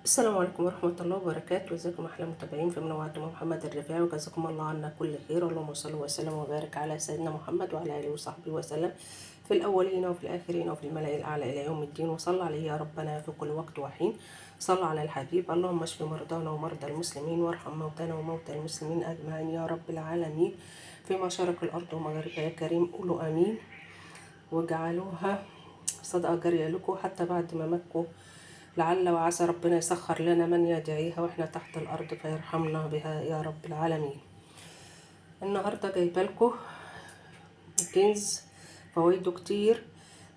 السلام عليكم ورحمة الله وبركاته. ازيكم احلى متابعين في منوعات محمد الرفاعي، وجزاكم الله عنا كل خير. اللهم صل وسلم وبارك على سيدنا محمد وعلى اله وصحبه وسلم في الاولين وفي الاخرين وفي الملأ الاعلى الى يوم الدين. وصل عليه يا ربنا في كل وقت وحين. صل على الحبيب. اللهم اشف مرضانا ومرضى المسلمين، وارحم موتانا وموتى المسلمين اجمعين يا رب العالمين. في مشارق الارض ومغاربها يا كريم قولوا امين. وجعلوها صدقة جارية لكم حتى بعد ما مكوا، لعل وعسى ربنا يسخر لنا من يدعيها واحنا تحت الارض فيرحمنا بها يا رب العالمين. النهارده جايبه لكم كنز فوائده كتير،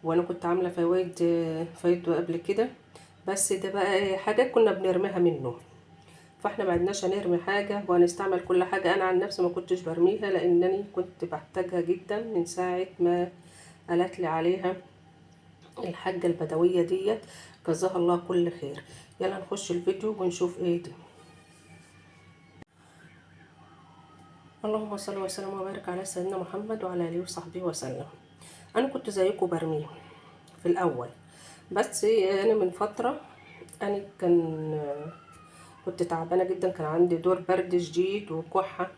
وانا كنت عامله فوائده قبل كده، بس ده بقى حاجات كنا بنرميها منه، فاحنا ما عدناش هنرمي حاجه وهنستعمل كل حاجه. انا عن نفسي ما كنتش برميها لانني كنت بحتاجها جدا من ساعه ما قالت لي عليها الحاجة البدوية ديت، جزاها الله كل خير. يلا نخش الفيديو ونشوف ايه دي. اللهم صل وسلم وبارك على سيدنا محمد وعلى اله وصحبه وسلم. انا كنت زيكم برميه في الاول، بس انا من فترة انا كنت تعبانة جدا، كان عندي دور برد شديد وكحة،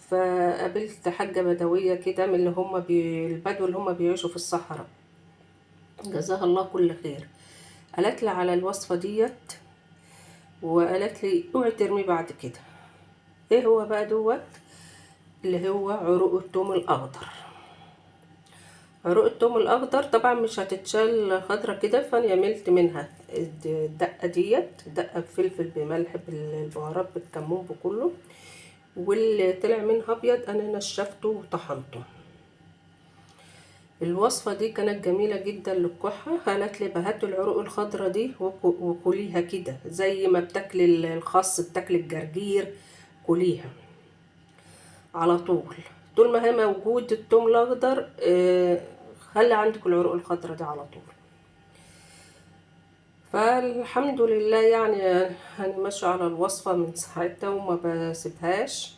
فقابلت حاجة بدوية كده من اللي هم البدو اللي هم بيعيشوا في الصحراء، جزاها الله كل خير. قالت لي على الوصفة ديت وقالت لي اوعي ترمي بعد كده. ايه هو بقى دوت؟ اللي هو عروق الثوم الاخضر. عروق الثوم الاخضر طبعا مش هتتشال خضرة كده، فانا عملت منها الدقة ديت، دقة بفلفل بملح بالبهارات بالكمون بكله، واللي طلع منها ابيض انا نشفته وطحنته. الوصفة دي كانت جميلة جدا للكحة. قالت لي بهات العروق الخضرة دي وكليها كده زي ما بتاكل الخس، بتاكل الجرجير، كليها على طول ما هي موجود التوم الاخضر. خلي عندك العروق الخضراء دي على طول. فالحمد لله يعني انا ماشيه على الوصفه من ساعتها وما بسيبهاش،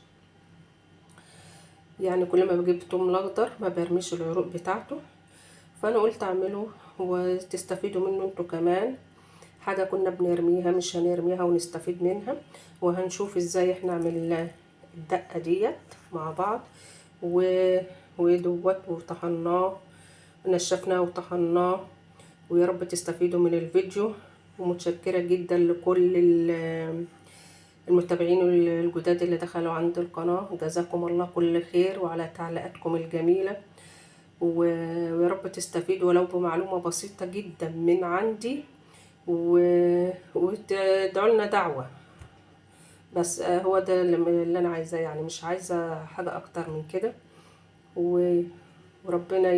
يعني كل ما بجيب توم الاخضر ما برميش العروق بتاعته. فانا قلت اعمله وتستفيدوا منه انتوا كمان، حاجه كنا بنرميها مش هنرميها ونستفيد منها. وهنشوف ازاي احنا نعمل الدقه ديت مع بعض. ودوت وطحناه، نشفناه وطحناه. ويا رب تستفيدوا من الفيديو، ومتشكرة جدا لكل المتابعين الجداد اللي دخلوا عند القناة، جزاكم الله كل خير، وعلى تعليقاتكم الجميلة. ويا رب تستفيدوا ولو بمعلومة بسيطة جدا من عندي، وتدعوا لنا دعوة. بس هو ده اللي انا عايزاه، يعني مش عايزة حاجة اكتر من كده. وربنا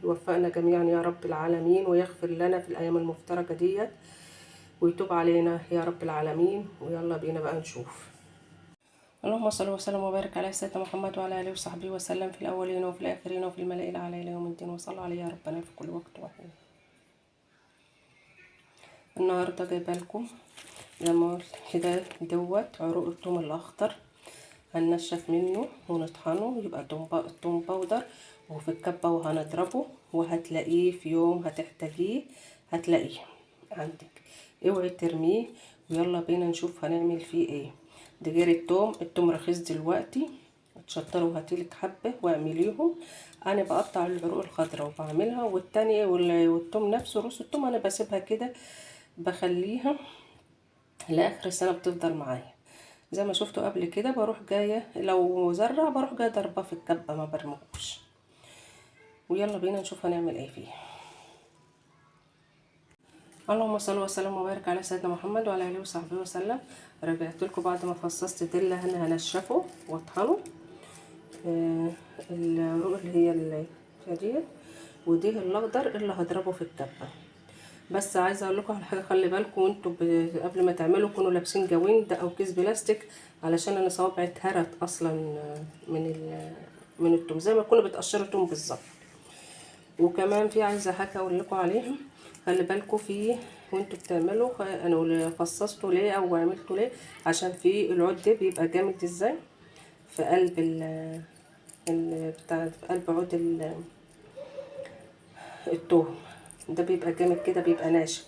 يوفقنا جميعا يا رب العالمين، ويغفر لنا في الأيام المفترجة ديت، ويتوب علينا يا رب العالمين. ويلا بينا بقى نشوف. اللهم صل وسلم وبارك على سيدنا محمد وعلى آله وصحبه وسلم في الأولين وفي الآخرين وفي الملأ الأعلى إلى يوم الدين. وصلوا عليه يا ربنا في كل وقت وحين. النهارده جايبه لكم زي ما قلت كده دوت عروق الثوم الأخضر، هننشف منه ونطحنه يبقى توم باودر، وفي الكبة وهنضربه، وهتلاقيه في يوم هتحتاجيه هتلاقيه عندك. اوعي ترميه. ويلا بينا نشوف هنعمل فيه ايه. ده غير التوم رخيص دلوقتي، تشطروا وهاتيلك حبة واعمليهم. انا بقطع العروق الخضراء وبعملها، والتانية والتوم نفسه رؤوس التوم انا بسيبها كده، بخليها لاخر السنة بتفضل معايا. زي ما شفتوا قبل كده بروح جايه لو زرع بروح جايه ضربه في الكبه ما برموش. ويلا بينا نشوف هنعمل ايه فيه. اللهم صل وسلم وبارك على سيدنا محمد وعلى اله وصحبه وسلم. رجعت لكم بعد ما فصصت دله، انا هنشفه واطحنه. العروق اللي هي ديت، ودي الاخضر اللي هضربه في الكبه. بس عايزه اقول لكم على حاجه، خلي بالكم وانتوا قبل ما تعملوا كونوا لابسين جويند او كيس بلاستيك، علشان انا صوابعي اتهرت اصلا من التوم زي ما تكونوا بتقشروا توم بالظبط. وكمان في عايزه حاجه اقول لكم عليها، خلي بالكم في وانتوا بتعملوا، انا فصصته ليه او عملته ليه؟ عشان في العود ده بيبقى جامد ازاي في قلب بتاع، في قلب عود التوم ده بيبقى جامد كده، بيبقى ناشف،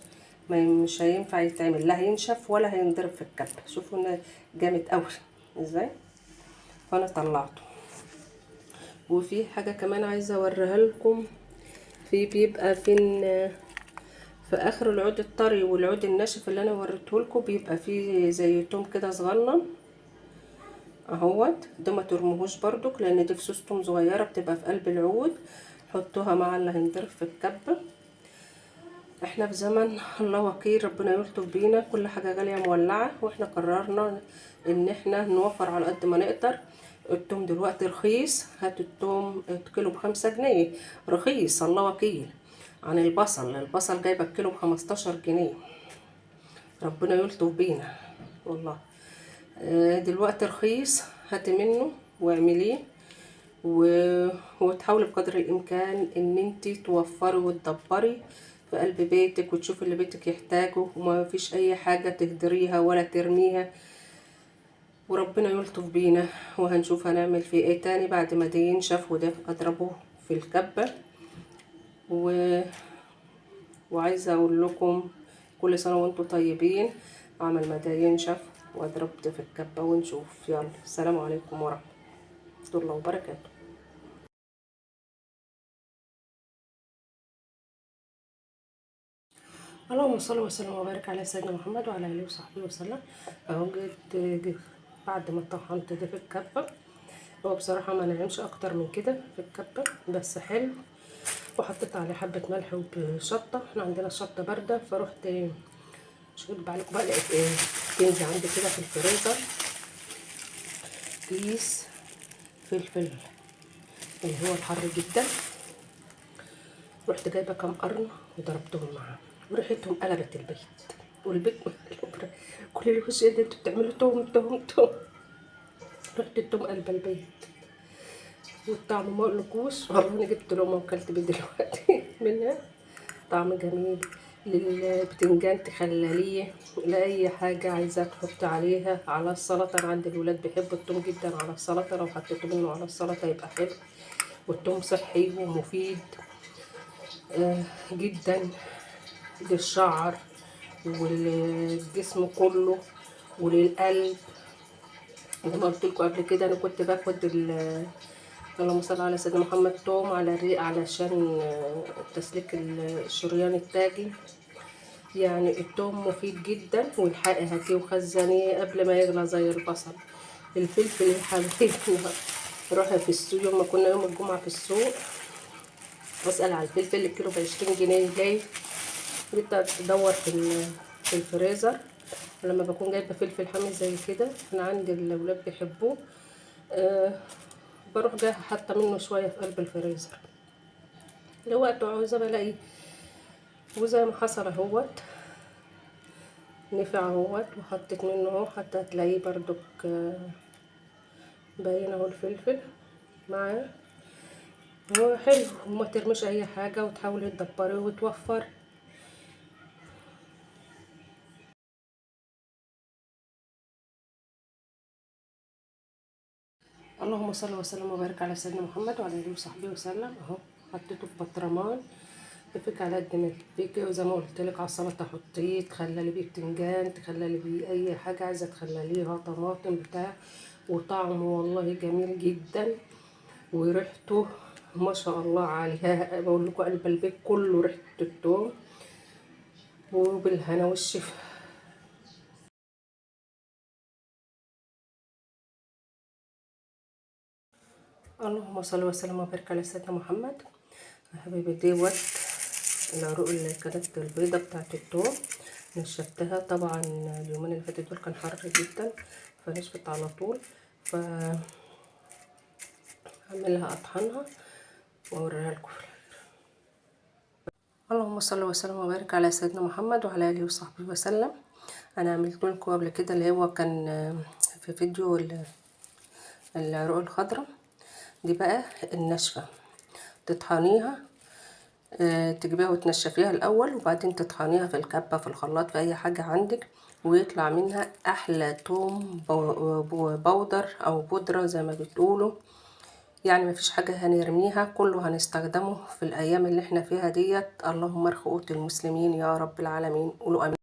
مش هينفع يتعمل، لا هينشف ولا هينضرب في الكبه. شوفوا انه جامد قوي ازاي. فانا طلعته. وفي حاجه كمان عايزه اوريها لكم، بيبقى في اخر العود الطري والعود الناشف اللي انا وريته لكم بيبقى فيه زي توم كده صغنن اهوت. ده ما ترموهوش برضك، لان دي فصوص توم صغيره بتبقى في قلب العود. حطوها مع اللي هينضرب في الكبه. احنا في زمن الله وكيل، ربنا يلطف بينا، كل حاجه غاليه مولعه، واحنا قررنا ان احنا نوفر على قد ما نقدر. التوم دلوقتي رخيص، هاتوا التوم كيلو ب5 جنيه، رخيص الله وكيل عن البصل جايبه الكيلو ب15 جنيه. ربنا يلطف بينا والله. دلوقتي رخيص، هاتي منه واعمليه وتحاولي بقدر الامكان ان انتي توفري وتدبري في قلب بيتك، وتشوفي اللي بيتك يحتاجه، وما فيش اي حاجه تهدريها ولا ترميها. وربنا يلطف بينا، وهنشوف هنعمل فيه ايه تاني بعد ما ده ينشف. وده اضربه في الكبه وعايزه اقول لكم كل سنه وانتم طيبين. عمل ما ده ينشف واضربت في الكبه ونشوف. يلا السلام عليكم ورحمه الله وبركاته. اللهم صل وسلم وبارك على سيدنا محمد وعلى اله وصحبه وسلم. اهو جيت بعد ما طحنت ده في الكبه. هو بصراحه ما نعمش اكتر من كده في الكبه، بس حلو. وحطيت عليه حبه ملح وشطه، احنا عندنا الشطه بارده، فرحت مش هكدب عليكم بقى، لقيت كنز عندي كده في الفريزر كيس فلفل اللي هو الحر جدا. رحت جايبه كام قرن وضربتهم معاه، وريحتهم قلبت البيت والبيت كل اللي وش ده انتوا بتعملوا توم. رحت التوم قلب البيت والطعم ما اقولكوش والله. انا جبت لهم وكلت بيه دلوقتي منها. طعم جميل. للبتنجان تخلليه، لاي حاجه عايزه تحط عليها، على السلطه. انا عندي الولاد بيحبوا التوم جدا على السلطه، لو حطيت منه على السلطه يبقى حلو. والتوم صحي ومفيد جدا للشعر والجسم كله وللقلب. زي ما قلت لكم قبل كده، انا كنت باخد اللهم صل على سيدنا محمد توم على الريق علشان تسليك الشريان التاجي. يعني التوم مفيد جدا، والحقي هاتيه وخزنيه قبل ما يغلى زي البصل. الفلفل يا حبيبنا، روحي في السوق يوم ما كنا يوم الجمعه في السوق واسال على الفلفل، الكيلو ب20 جنيه. ليه؟ جيت ادور في الفريزر، لما بكون جايبه فلفل حامي زي كده، انا عندي الاولاد بيحبوه، بروح جايه حاطه منه شويه في قلب الفريزر لوقت عاوزه بلاقيه. وزي ما حصل اهوت نفع اهوت، وحطيت منه اهو، حتى هتلاقيه بردك باين اهو الفلفل معاه. هو حلو، وما ترميش اي حاجه، وتحاولي تدبري وتوفري. اللهم صل وسلم وبارك على سيدنا محمد وعلى اله وصحبه وسلم. اهو حطيته في بطرمان، تفك على قد ما تفكي. وزي ما قلت لك على السلطه حطيه، تخللي بيه بتنجان، تخللي بيه اي حاجه عايزه تخلليها، طماطم بتاع. وطعمه والله جميل جدا، وريحته ما شاء الله عليها. بقول لكم قلب البيت كله ريحه التوم. وبالهنا والشفا. اللهم صل وسلم وبارك على سيدنا محمد. يا حبيبي دوت العروق اللي كانت البيضة بتاعت التوم نشفتها طبعا. اليومين اللي فاتوا دول كان حر جدا، فنشفت على طول. فهعملها اطحنها واوريها لكم. اللهم صل وسلم وبارك على سيدنا محمد وعلى اله وصحبه وسلم. انا عملت لكم قبل كده اللي هو كان في فيديو العروق الخضراء دي بقى الناشفه. تطحنيها، تجيبيها وتنشفيها الاول، وبعدين تطحنيها في الكبه في الخلاط في اي حاجه عندك، ويطلع منها احلى توم بودر او بودره زي ما بتقولوا. يعني مفيش حاجة هنرميها، كله هنستخدمه في الأيام اللي احنا فيها ديت. اللهم ارخ قوت المسلمين يا رب العالمين. قولوا آمين.